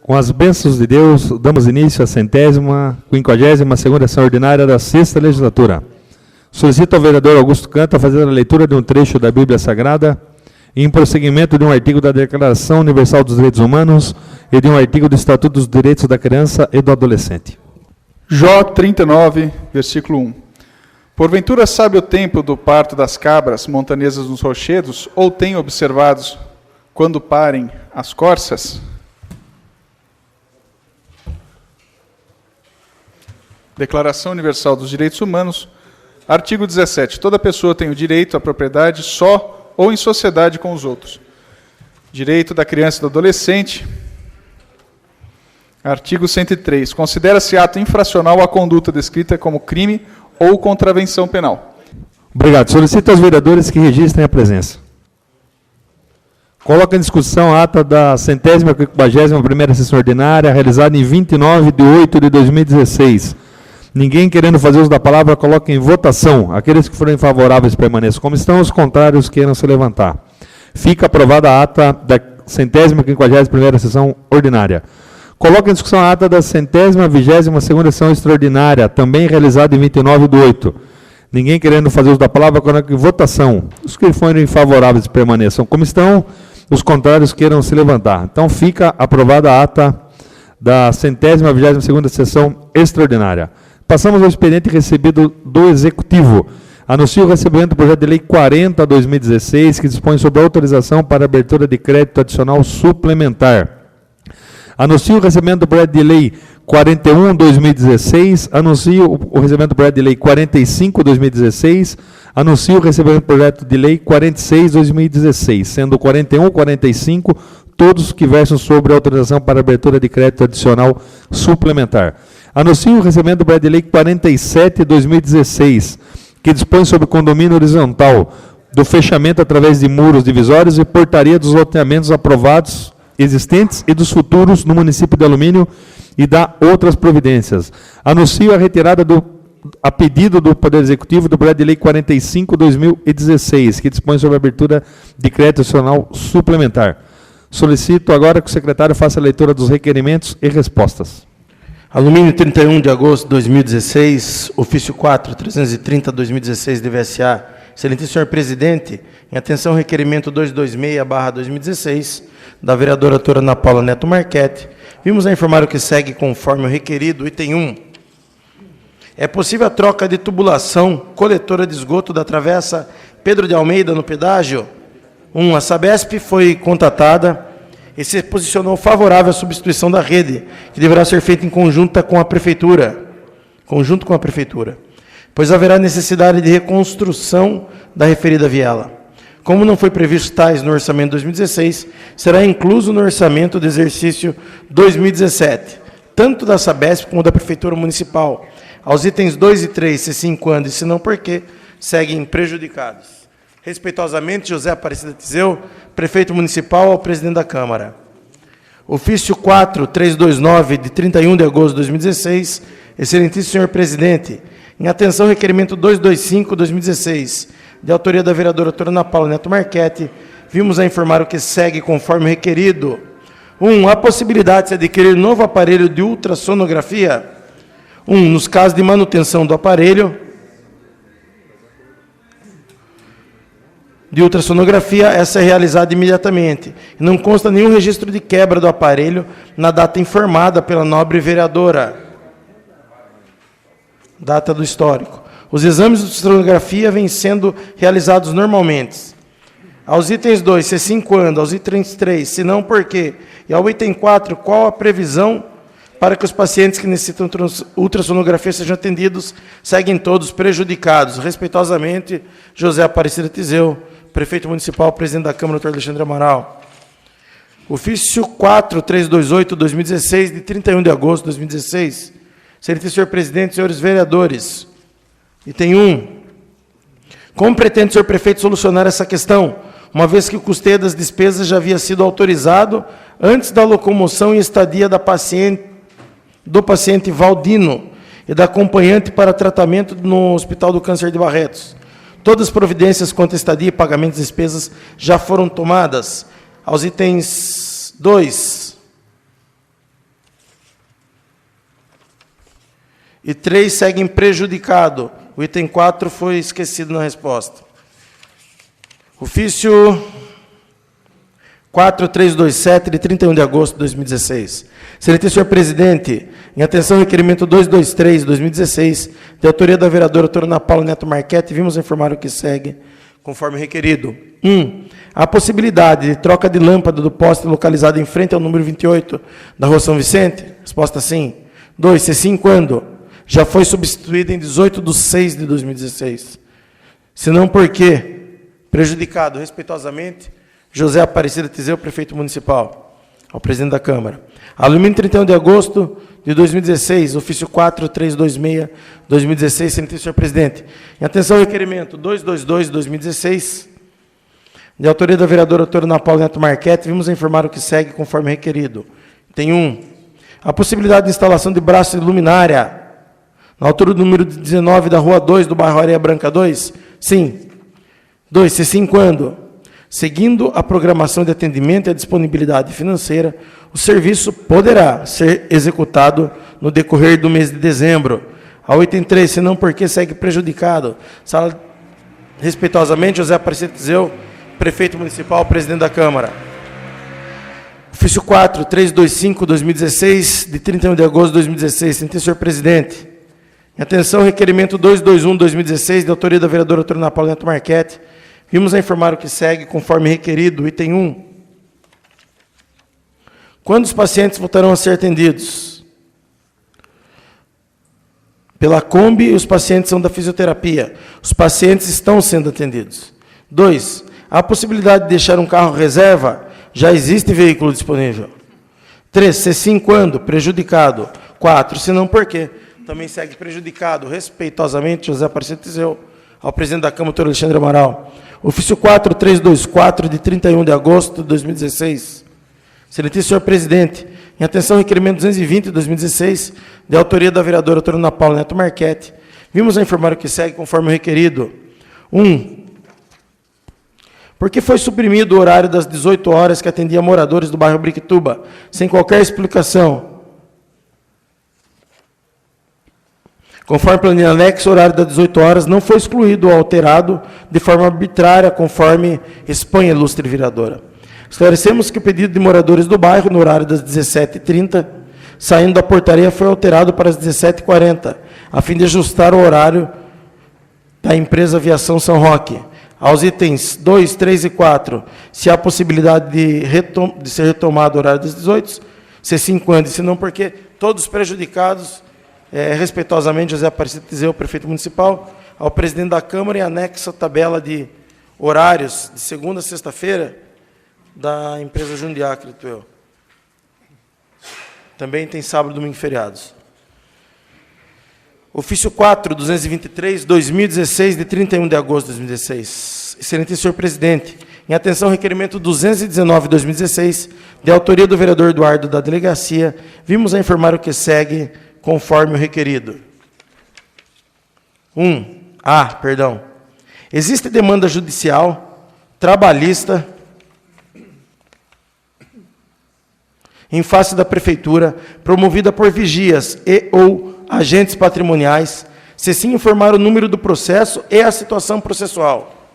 Com as bênçãos de Deus, damos início à 152ª sessão ordinária da 6ª legislatura. Solicito ao vereador Augusto Canta fazer a leitura de um trecho da Bíblia Sagrada em prosseguimento de um artigo da Declaração Universal dos Direitos Humanos e de um artigo do Estatuto dos Direitos da Criança e do Adolescente. Jó 39, versículo 1. Porventura sabe o tempo do parto das cabras montanesas nos rochedos, ou tem observado quando parem as corças? Declaração Universal dos Direitos Humanos, artigo 17. Toda pessoa tem o direito à propriedade só ou em sociedade com os outros. Direito da criança e do adolescente. Artigo 103. Considera-se ato infracional a conduta descrita como crime ou contravenção penal. Obrigado. Solicito aos vereadores que registrem a presença. Coloca em discussão a ata da 151ª sessão ordinária, realizada em 29 de 8 de 2016. Ninguém querendo fazer uso da palavra, coloque em votação. Aqueles que forem favoráveis permaneçam como estão, os contrários queiram se levantar. Fica aprovada a ata da 151ª sessão ordinária. Coloque em discussão a ata da 122ª sessão extraordinária, também realizada em 29 de 8. Ninguém querendo fazer uso da palavra, coloque em votação. Os que forem favoráveis permaneçam como estão, os contrários queiram se levantar. Então fica aprovada a ata da 122ª sessão extraordinária. Passamos ao expediente recebido do Executivo. Anuncio o recebimento do projeto de lei 40/2016, que dispõe sobre a autorização para abertura de crédito adicional suplementar. Anuncio o recebimento do projeto de lei 41/2016, anuncio o recebimento do projeto de lei 45/2016, anuncio o recebimento do projeto de lei 46/2016, sendo 41 e 45 todos que versam sobre a autorização para abertura de crédito adicional suplementar. Anuncio o recebimento do projeto de lei 47/2016, que dispõe sobre condomínio horizontal, do fechamento através de muros divisórios e portaria dos loteamentos aprovados existentes e dos futuros no município de Alumínio e dá outras providências. Anuncio a retirada a pedido do Poder Executivo do projeto de lei 45/2016, que dispõe sobre a abertura de crédito adicional suplementar. Solicito agora que o secretário faça a leitura dos requerimentos e respostas. Alumínio, 31 de agosto de 2016, ofício 4.330/2016 de VSA. Excelentíssimo senhor presidente, em atenção ao requerimento 226/2016, da vereadora doutora Ana Paula Neto Marchetti, vimos a informar o que segue conforme o requerido. Item 1. É possível a troca de tubulação coletora de esgoto da travessa Pedro de Almeida no pedágio? 1. A Sabesp foi contatada e se posicionou favorável à substituição da rede, que deverá ser feita em conjunto com a Prefeitura, pois haverá necessidade de reconstrução da referida viela. Como não foi previsto tais no orçamento de 2016, será incluso no orçamento do exercício 2017, tanto da Sabesp como da Prefeitura Municipal. Aos itens 2 e 3, se sim, quando e se não, por quê, seguem prejudicados. Respeitosamente, José Aparecida Tizeu, Prefeito Municipal, ao Presidente da Câmara. Ofício 4.329, de 31 de agosto de 2016, excelentíssimo senhor presidente, em atenção ao requerimento 225/2016, de autoria da vereadora doutora Ana Paula Neto Marchetti, vimos a informar o que segue conforme requerido. 1. A possibilidade de se adquirir novo aparelho de ultrassonografia. 1. Nos casos de manutenção do aparelho de ultrassonografia, essa é realizada imediatamente. Não consta nenhum registro de quebra do aparelho na data informada pela nobre vereadora. Data do histórico. Os exames de ultrassonografia vêm sendo realizados normalmente. Aos itens 2, se sim, quando? Aos itens 3, se não, por quê? E ao item 4, qual a previsão para que os pacientes que necessitam ultrassonografia sejam atendidos? Seguem todos prejudicados. Respeitosamente, José Aparecida Tizeu, Prefeito Municipal, Presidente da Câmara, doutor Alexandre Amaral. Ofício 4.328/2016, de 31 de agosto de 2016. Excelentíssimo senhor presidente, senhores vereadores. Item 1. Como pretende o senhor prefeito solucionar essa questão, uma vez que o custeio das despesas já havia sido autorizado antes da locomoção e estadia do paciente Valdino e da acompanhante para tratamento no Hospital do Câncer de Barretos? Todas as providências quanto a estadia e pagamento de despesas já foram tomadas. Aos itens 2. e 3 seguem prejudicado. O item 4 foi esquecido na resposta. Ofício 4327, de 31 de agosto de 2016. Excelentíssimo senhor presidente, em atenção ao requerimento 223, 2016, de autoria da vereadora doutora Ana Paula Neto Marchetti, vimos informar o que segue, conforme requerido. 1. A possibilidade de troca de lâmpada do poste localizado em frente ao número 28 da Rua São Vicente? Resposta sim. 2. Se sim, quando? Já foi substituída em 18/6/2016. Se não, por quê? Prejudicado, respeitosamente, José Aparecido Tizeu, prefeito municipal. Ao presidente da Câmara. Alumínio, 31 de agosto de 2016, ofício 4326, 2016, excelentíssimo senhor presidente. Em atenção ao requerimento 222, 2016, de autoria da vereadora doutora Ana Paula Neto Marchetti, vimos informar o que segue conforme requerido. Tem 1. A possibilidade de instalação de braço de luminária na altura do número 19 da Rua 2, do bairro Areia Branca 2? Sim. 2. Se sim, quando? Seguindo a programação de atendimento e a disponibilidade financeira, o serviço poderá ser executado no decorrer do mês de dezembro. Ao item 3, se não, porque segue prejudicado. Sala, respeitosamente, José Aparecido Tizeu, prefeito municipal, presidente da Câmara. Ofício 4325, 2016, de 31 de agosto de 2016. Sentença, senhor presidente. Em atenção, requerimento 221, 2016, de autoria da vereadora doutora Ana Paula Neto Marchetti, vimos a informar o que segue, conforme requerido. Item 1. Quando os pacientes voltarão a ser atendidos? Pela Kombi, os pacientes são da fisioterapia. Os pacientes estão sendo atendidos. 2. Há a possibilidade de deixar um carro reserva? Já existe veículo disponível. 3. Se sim, quando? Prejudicado. 4. Se não, por quê? Também segue prejudicado. Respeitosamente, José Aparecido Tizeu, ao presidente da Câmara, doutor Alexandre Amaral. Ofício 4324, de 31 de agosto de 2016. Excelentíssimo senhor presidente, em atenção ao requerimento 220 de 2016, de autoria da vereadora doutora Ana Paula Neto Marchetti, vimos a informar o que segue conforme o requerido. 1. Por que foi suprimido o horário das 18 horas que atendia moradores do bairro Briquituba, sem qualquer explicação? Conforme planilha anexa, o horário das 18 horas não foi excluído ou alterado de forma arbitrária, conforme expõe a ilustre vereadora. Esclarecemos que o pedido de moradores do bairro, no horário das 17h30, saindo da portaria, foi alterado para as 17h40, a fim de ajustar o horário da empresa Aviação São Roque. Aos itens 2, 3 e 4, se há possibilidade de ser retomado o horário das 18, se sim, quando, e se não, porque todos prejudicados. Respeitosamente, José Aparecido Tizeu, prefeito municipal, ao presidente da Câmara, e anexa a tabela de horários de segunda a sexta-feira da empresa Jundiá, acredito eu. Também tem sábado, domingo e feriados. Ofício 4, 223, 2016, de 31 de agosto de 2016. Excelentíssimo senhor presidente, em atenção ao requerimento 219, 2016, de autoria do vereador Eduardo da Delegacia, vimos a informar o que segue, conforme o requerido. 1. Existe demanda judicial, trabalhista, em face da Prefeitura, promovida por vigias e ou agentes patrimoniais, se sim informar o número do processo e a situação processual.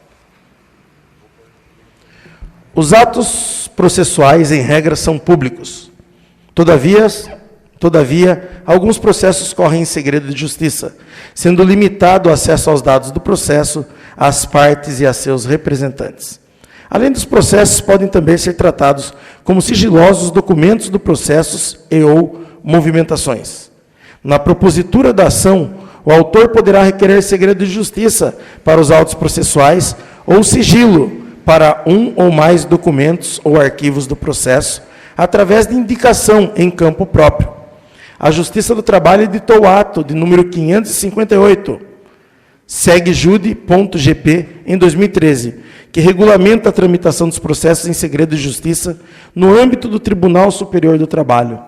Os atos processuais, em regra, são públicos. Todavia, alguns processos correm em segredo de justiça, sendo limitado o acesso aos dados do processo, às partes e a seus representantes. Além dos processos, podem também ser tratados como sigilosos documentos do processo e ou movimentações. Na propositura da ação, o autor poderá requerer segredo de justiça para os autos processuais ou sigilo para um ou mais documentos ou arquivos do processo, através de indicação em campo próprio. A Justiça do Trabalho editou o ato de número 558, segjude.gp, em 2013, que regulamenta a tramitação dos processos em segredo de justiça no âmbito do Tribunal Superior do Trabalho.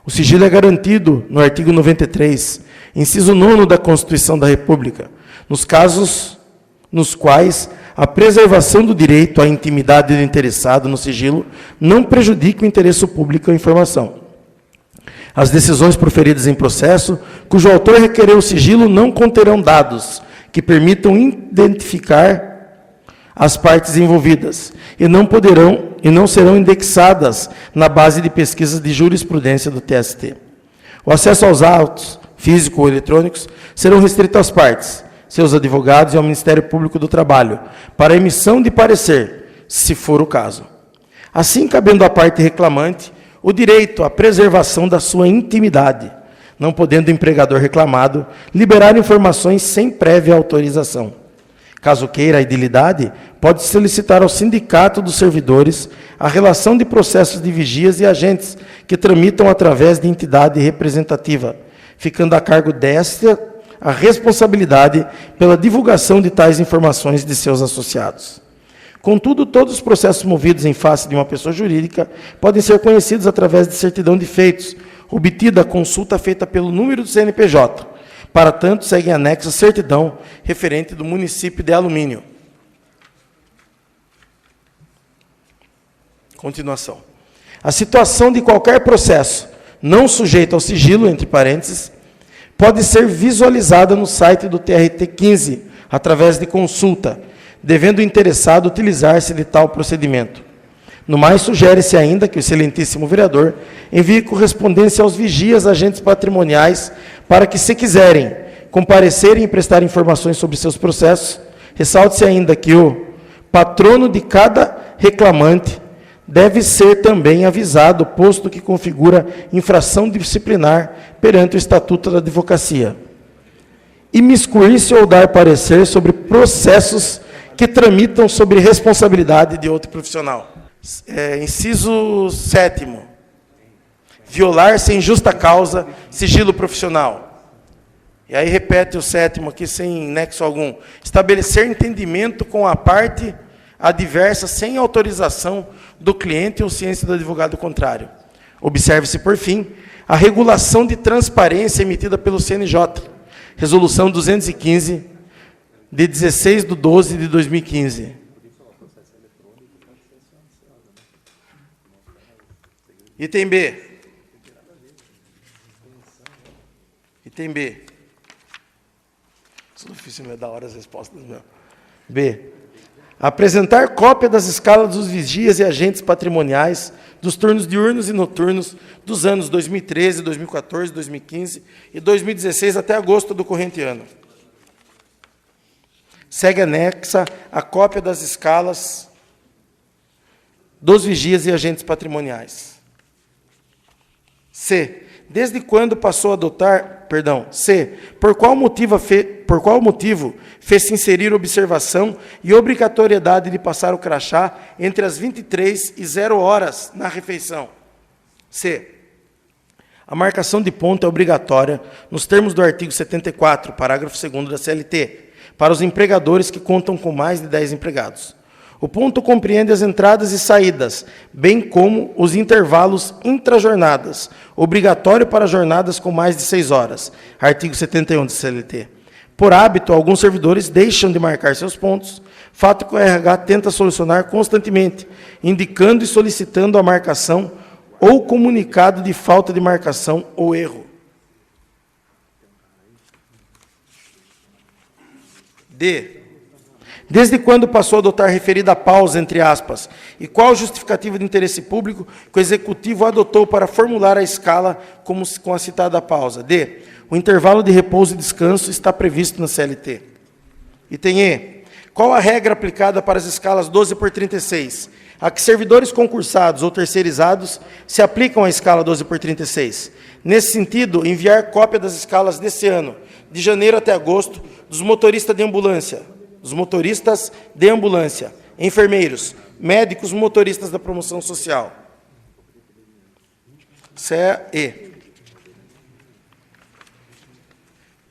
O sigilo é garantido no artigo 93, inciso 9 da Constituição da República, nos casos nos quais a preservação do direito à intimidade do interessado no sigilo não prejudica o interesse público à informação. As decisões proferidas em processo, cujo autor requereu o sigilo, não conterão dados que permitam identificar as partes envolvidas e não serão indexadas na base de pesquisas de jurisprudência do TST. O acesso aos autos, físicos ou eletrônicos, serão restritos às partes, seus advogados e ao Ministério Público do Trabalho, para emissão de parecer, se for o caso. Assim, cabendo à parte reclamante o direito à preservação da sua intimidade, não podendo o empregador reclamado liberar informações sem prévia autorização. Caso queira a idilidade, pode solicitar ao Sindicato dos Servidores a relação de processos de vigias e agentes que tramitam através de entidade representativa, ficando a cargo desta a responsabilidade pela divulgação de tais informações de seus associados. Contudo, todos os processos movidos em face de uma pessoa jurídica podem ser conhecidos através de certidão de feitos, obtida a consulta feita pelo número do CNPJ. Para tanto, segue anexo a certidão referente do município de Alumínio. Continuação. A situação de qualquer processo não sujeito ao sigilo, entre parênteses, pode ser visualizada no site do TRT15, através de consulta, devendo o interessado utilizar-se de tal procedimento. No mais, sugere-se ainda que o excelentíssimo vereador envie correspondência aos vigias agentes patrimoniais para que, se quiserem comparecerem e prestar informações sobre seus processos, ressalte-se ainda que o patrono de cada reclamante deve ser também avisado, posto que configura infração disciplinar perante o Estatuto da Advocacia. Imiscuir-se ou dar parecer sobre processos que tramitam sobre responsabilidade de outro profissional. Inciso 7º. Violar sem justa causa sigilo profissional. E aí repete o 7º aqui sem nexo algum. Estabelecer entendimento com a parte adversa sem autorização do cliente ou ciência do advogado contrário. Observe-se, por fim, a regulação de transparência emitida pelo CNJ, Resolução 215, de 16/12 de 2015. Item B. Item B. Isso é difícil, não é da hora as respostas, meu. B. Apresentar cópia das escalas dos vigias e agentes patrimoniais dos turnos diurnos e noturnos dos anos 2013, 2014, 2015 e 2016 até agosto do corrente ano. Segue anexa a cópia das escalas dos vigias e agentes patrimoniais. C. Desde quando passou a adotar, C. Por qual motivo fez-se inserir observação e obrigatoriedade de passar o crachá entre as 23h na refeição? C. A marcação de ponto é obrigatória nos termos do artigo 74, parágrafo 2º da CLT, para os empregadores que contam com mais de 10 empregados. O ponto compreende as entradas e saídas, bem como os intervalos intrajornadas, obrigatório para jornadas com mais de 6 horas. Artigo 71 da CLT. Por hábito, alguns servidores deixam de marcar seus pontos, fato que o RH tenta solucionar constantemente, indicando e solicitando a marcação ou comunicado de falta de marcação ou erro. D. Desde quando passou a adotar referida pausa, entre aspas, e qual justificativa de interesse público que o Executivo adotou para formular a escala com a citada pausa? D. O intervalo de repouso e descanso está previsto na CLT. Item E. Qual a regra aplicada para as escalas 12/36? A que servidores concursados ou terceirizados se aplicam à escala 12/36. Nesse sentido, enviar cópia das escalas desse ano, de janeiro até agosto, dos motoristas de ambulância, enfermeiros, médicos, motoristas da promoção social.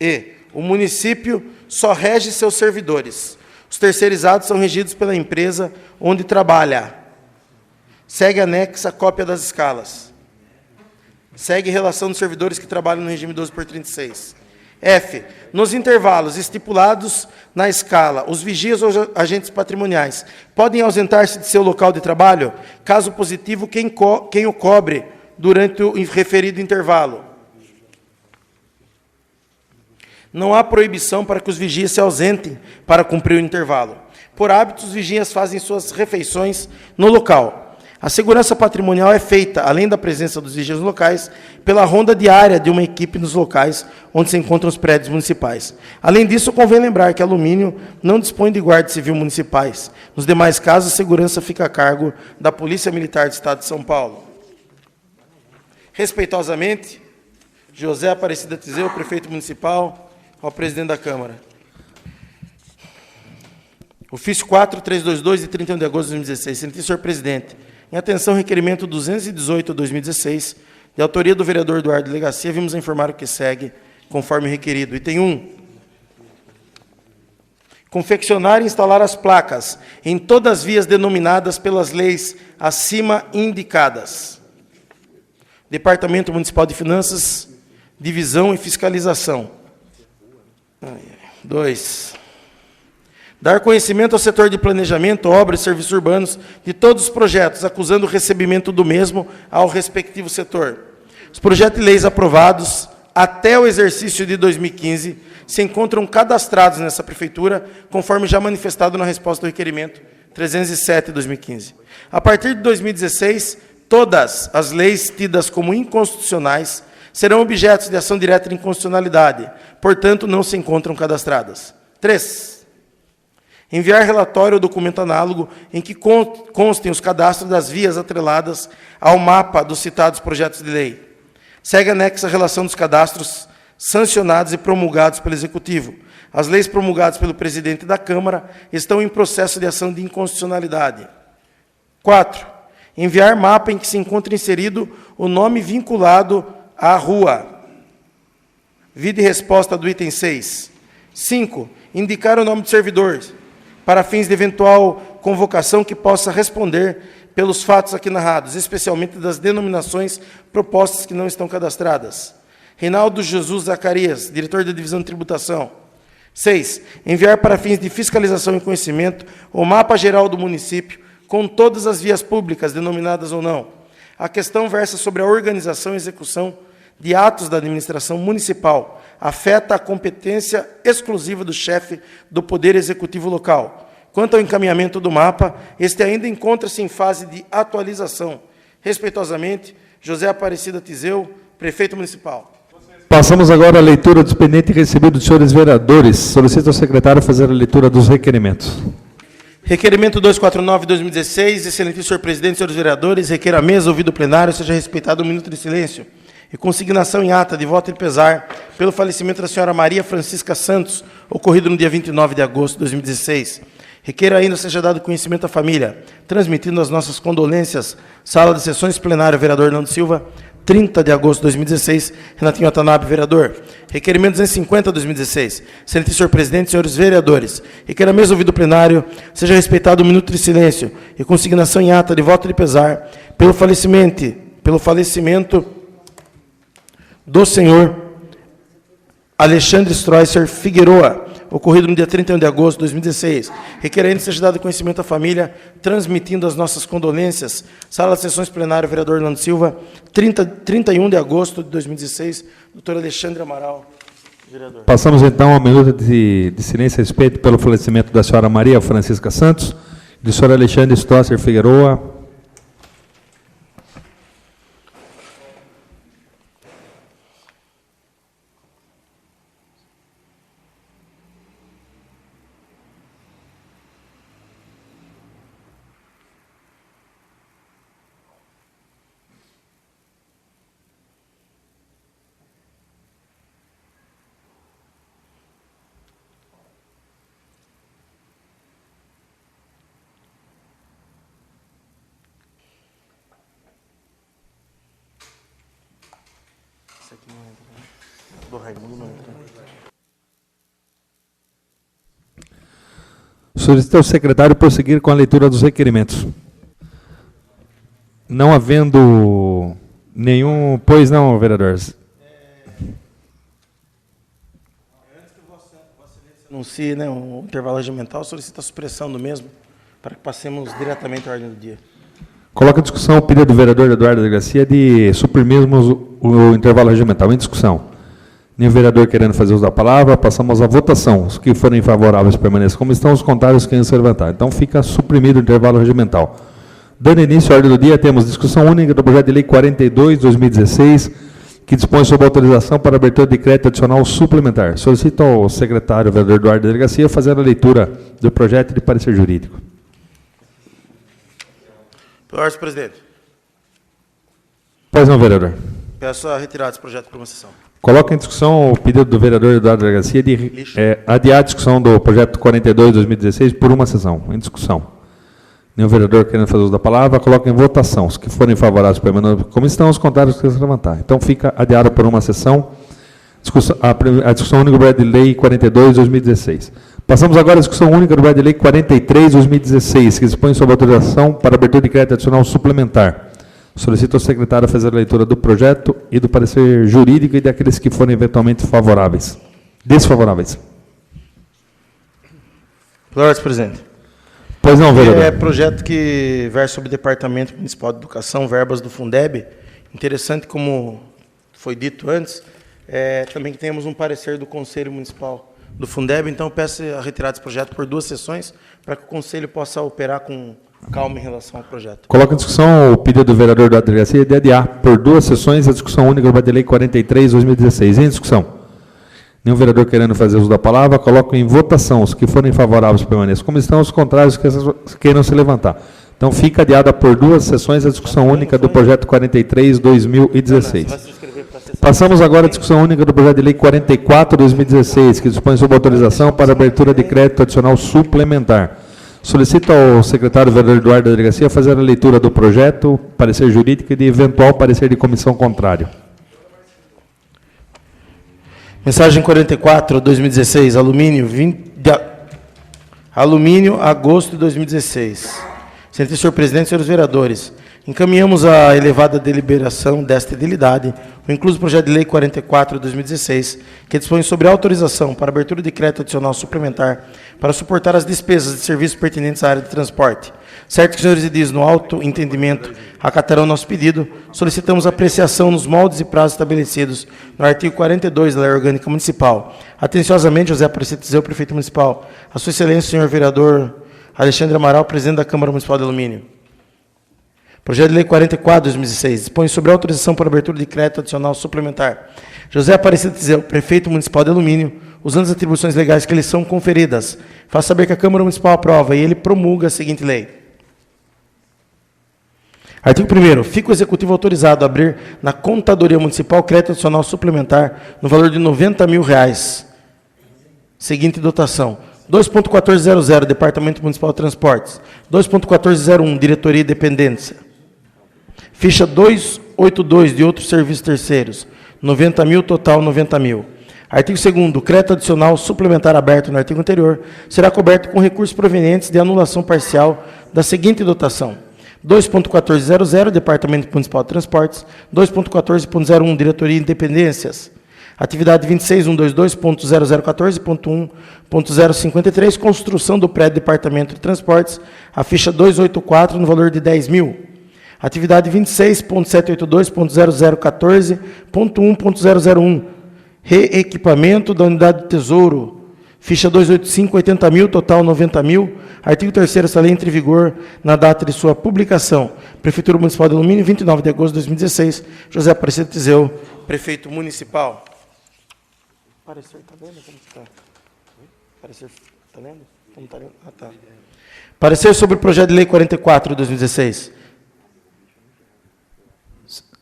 E. O município só rege seus servidores. Os terceirizados são regidos pela empresa onde trabalha. Segue anexa a cópia das escalas. Segue relação dos servidores que trabalham no regime 12/36. F. Nos intervalos estipulados na escala, os vigias ou agentes patrimoniais podem ausentar-se de seu local de trabalho, caso positivo, quem o cobre durante o referido intervalo. Não há proibição para que os vigias se ausentem para cumprir o intervalo. Por hábito, os vigias fazem suas refeições no local. A segurança patrimonial é feita, além da presença dos vigias locais, pela ronda diária de uma equipe nos locais onde se encontram os prédios municipais. Além disso, convém lembrar que Alumínio não dispõe de guardas civis municipais. Nos demais casos, a segurança fica a cargo da Polícia Militar do Estado de São Paulo. Respeitosamente, José Aparecida Tizeu, prefeito municipal, ao presidente da Câmara. Ofício 4322, de 31 de agosto de 2016. Excelentíssimo senhor presidente, em atenção ao requerimento 218/2016, de autoria do vereador Eduardo Legacia, vimos informar o que segue, conforme requerido. Item 1. Confeccionar e instalar as placas em todas as vias denominadas pelas leis acima indicadas. Departamento Municipal de Finanças, Divisão e Fiscalização. 2. Dar conhecimento ao setor de planejamento, obras e serviços urbanos de todos os projetos, acusando o recebimento do mesmo ao respectivo setor. Os projetos de leis aprovados até o exercício de 2015 se encontram cadastrados nessa prefeitura, conforme já manifestado na resposta ao requerimento 307 de 2015. A partir de 2016, todas as leis tidas como inconstitucionais serão objetos de ação direta de inconstitucionalidade, portanto, não se encontram cadastradas. 3. Enviar relatório ou documento análogo em que constem os cadastros das vias atreladas ao mapa dos citados projetos de lei. Segue anexa a relação dos cadastros sancionados e promulgados pelo Executivo. As leis promulgadas pelo presidente da Câmara estão em processo de ação de inconstitucionalidade. 4. Enviar mapa em que se encontra inserido o nome vinculado à rua. Vide resposta do item 6. 5. Indicar o nome do servidor, para fins de eventual convocação que possa responder pelos fatos aqui narrados, especialmente das denominações propostas que não estão cadastradas. Reinaldo Jesus Zacarias, diretor da Divisão de Tributação. 6. Enviar para fins de fiscalização e conhecimento o mapa geral do município, com todas as vias públicas, denominadas ou não. A questão versa sobre a organização e execução de atos da administração municipal, afeta a competência exclusiva do chefe do Poder Executivo local. Quanto ao encaminhamento do mapa, este ainda encontra-se em fase de atualização. Respeitosamente, José Aparecida Tizeu, prefeito municipal. Passamos agora à leitura do expediente recebido dos senhores vereadores. Solicito ao secretário fazer a leitura dos requerimentos. Requerimento 249/2016, excelentíssimo senhor presidente, senhores vereadores, requer à mesa, ouvido o plenário, seja respeitado um minuto de silêncio e consignação em ata de voto e pesar pelo falecimento da senhora Maria Francisca Santos, ocorrido no dia 29 de agosto de 2016. Requer ainda seja dado conhecimento à família, transmitindo as nossas condolências, sala de sessões plenária, vereador Nando Silva, 30 de agosto de 2016, Renatinho Watanabe, vereador. Requerimento 250/2016. Excelentíssimo senhor presidente, senhores vereadores, requer a mesa ouvido o plenário, seja respeitado um minuto de silêncio e consignação em ata de voto de pesar pelo falecimento do senhor Alexandre Stroesser Figueroa, ocorrido no dia 31 de agosto de 2016. Requerendo seja dado conhecimento à família, transmitindo as nossas condolências. Sala de sessões plenária, vereador Nando Silva, 31 de agosto de 2016, doutor Alexandre Amaral, vereador. Passamos então ao minuto de silêncio a respeito pelo falecimento da senhora Maria Francisca Santos, do senhor Alexandre Stroesser Figueroa. Do Raimundo não entra. Solicito ao secretário prosseguir com a leitura dos requerimentos. Não havendo nenhum... Pois não, vereadores. Antes que Vossa Excelência anuncie, né, um intervalo regimental, solicito a supressão do mesmo, para que passemos diretamente à ordem do dia. Coloca em discussão o pedido do vereador Eduardo da Gracia de suprimirmos o intervalo regimental. Em discussão. Nenhum vereador querendo fazer uso da palavra, passamos à votação. Os que forem favoráveis permaneçam como estão, os contrários querem se levantar. Então fica suprimido o intervalo regimental. Dando início à ordem do dia, temos discussão única do projeto de lei 42/2016, que dispõe sobre autorização para abertura de crédito adicional suplementar. Solicito ao secretário, vereador Eduardo da Gracia, fazer a leitura do projeto de parecer jurídico. Pela ordem, presidente. Pois não, vereador. Peço a retirada desse projeto por uma sessão. Coloca em discussão o pedido do vereador Eduardo da Gracia de adiar a discussão do projeto 42/2016 por uma sessão. Em discussão. Nenhum vereador querendo fazer uso da palavra, coloca em votação. Os que forem favoráveis permaneçam como estão, os contrários querem se levantar. Então fica adiado por uma sessão a discussão única do projeto de lei 42/2016. Passamos agora à discussão única do projeto de lei 43/2016, que dispõe sobre autorização para abertura de crédito adicional suplementar. Solicito ao secretário fazer a leitura do projeto e do parecer jurídico e daqueles que forem eventualmente favoráveis. Desfavoráveis. Pela ordem, presidente. Pois não, vereador. É projeto que versa sobre o Departamento Municipal de Educação, verbas do Fundeb. Interessante, como foi dito antes, também que temos um parecer do Conselho Municipal do Fundeb, então peço a retirada desse projeto por 2 sessões, para que o Conselho possa operar com calma em relação ao projeto. Coloca em discussão o pedido do vereador da Delegacia de adiar por 2 sessões a discussão única do projeto de lei 43/2016. Em discussão. Nenhum vereador querendo fazer uso da palavra, coloco em votação. Os que forem favoráveis permaneçam como estão, os contrários queiram se levantar. Então fica adiada por 2 sessões a discussão única do projeto 43/2016. Passamos agora à discussão única do projeto de lei 44/2016, que dispõe sobre autorização para abertura de crédito adicional suplementar. Solicito ao secretário vereador Eduardo da Delegacia fazer a leitura do projeto, parecer jurídico e de eventual parecer de comissão contrário. Mensagem 44/2016, alumínio, agosto de 2016. Senhor presidente, senhores vereadores, encaminhamos a elevada deliberação desta idilidade, o incluso projeto de lei 44/2016, que dispõe sobre autorização para abertura de crédito adicional suplementar para suportar as despesas de serviços pertinentes à área de transporte. Certo que os senhores edis, no alto entendimento, acatarão nosso pedido, solicitamos apreciação nos moldes e prazos estabelecidos no artigo 42 da Lei Orgânica Municipal. Atenciosamente, José Aparecido Tizeu, prefeito municipal. A sua excelência, senhor vereador Alexandre Amaral, presidente da Câmara Municipal de Alumínio. Projeto de lei 44/2016, dispõe sobre autorização para abertura de crédito adicional suplementar. José Aparecido Tizeu, prefeito municipal de Alumínio, usando as atribuições legais que lhe são conferidas, faz saber que a Câmara Municipal aprova e ele promulga a seguinte lei. Artigo 1º. Fica o Executivo autorizado a abrir na Contadoria Municipal crédito adicional suplementar no valor de R$ 90.000. Seguinte dotação. 2.1400, Departamento Municipal de Transportes. 2.1401, Diretoria e Dependência. Ficha 282 de outros serviços terceiros. 90.000, total 90.000. Artigo 2º. Crédito adicional suplementar aberto no artigo anterior será coberto com recursos provenientes de anulação parcial da seguinte dotação. 2.1400, Departamento Municipal de Transportes. 2.14.01, Diretoria e Independências. Atividade 26.122.0014.1.053, construção do prédio Departamento de Transportes, a ficha 284, no valor de 10.000. Atividade 26.782.0014.1.001, reequipamento da Unidade do Tesouro, ficha 285, 80.000, total 90.000. Artigo 3º, essa lei entra em vigor na data de sua publicação. Prefeitura Municipal de Alumínio, 29 de agosto de 2016. José Aparecido Tizeu, prefeito municipal. Parecer, está lendo? Como está? Parecer, está lendo? Como está lendo? Ah, tá. Parecer sobre o projeto de lei 44 de 2016.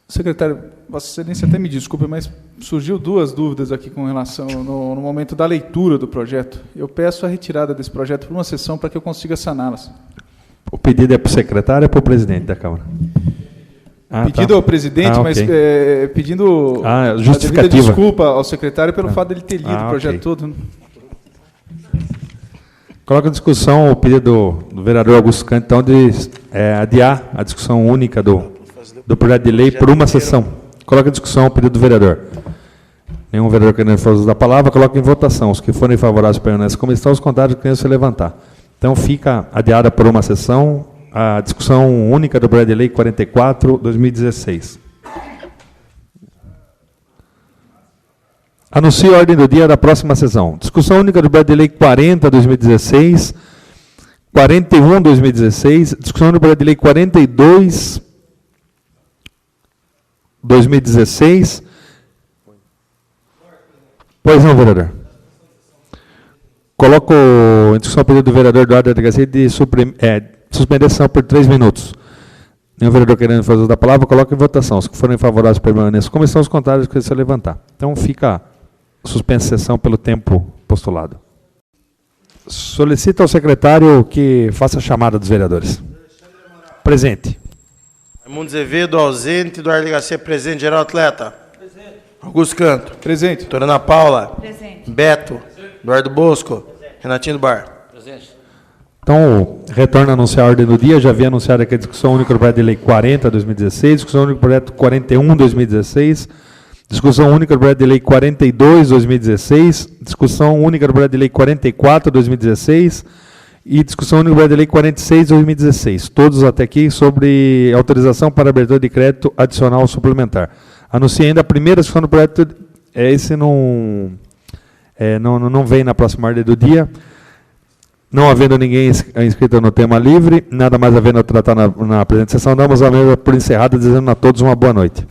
Secretário, Vossa Excelência até me desculpe, mas surgiu 2 dúvidas aqui com relação no momento da leitura do projeto. Eu peço a retirada desse projeto por uma sessão para que eu consiga saná-las. O pedido é para o secretário ou para o presidente da Câmara? Pedido ao presidente, mas pedindo a devida desculpa ao secretário pelo fato dele ter lido o projeto todo. Coloca em discussão o pedido do vereador Augusto Canto, então, de adiar a discussão única do projeto de lei por uma sessão. Coloca em discussão o pedido do vereador. Nenhum vereador querendo fazer uso da palavra, coloca em votação. Os que forem favoráveis permanecem como estão, os contrários querendo se levantar. Então fica adiada por uma sessão a discussão única do projeto de lei 44/2016. Anuncio a ordem do dia da próxima sessão. Discussão única do projeto de lei 40/2016, 41/2016, discussão do projeto de lei 42/2016. Pois não, vereador. Coloco em discussão o pedido do vereador Eduardo da Delegacia de suspender a sessão por 3 minutos. Nenhum vereador querendo fazer uso da palavra, coloca em votação. Os que forem favoráveis permaneçam como estão, os contrários que se levantar. Então fica suspensa a sessão pelo tempo postulado. Solicito ao secretário que faça a chamada dos vereadores. Presente. Raimundo Azevedo, ausente. Eduardo Garcia, presente. Geraldo Atleta. Presente. Augusto Canto. Presente. Doutora Ana Paula. Presente. Beto. Eduardo Bosco. Renatinho do Bar. Presente. Então, retorno a anunciar a ordem do dia. Já havia anunciado aqui a discussão única do projeto de lei 40/2016, discussão única do projeto 41/2016, discussão única do projeto de lei 42/2016, discussão única do projeto de lei 44/2016 e discussão única do projeto de lei 46/2016. Todos até aqui sobre autorização para abertura de crédito adicional suplementar. Anuncio ainda a primeira discussão do projeto. Esse não vem na próxima ordem do dia. Não havendo ninguém inscrito no tema livre, nada mais havendo a tratar na presente sessão, damos a mesa por encerrada, desejando a todos uma boa noite.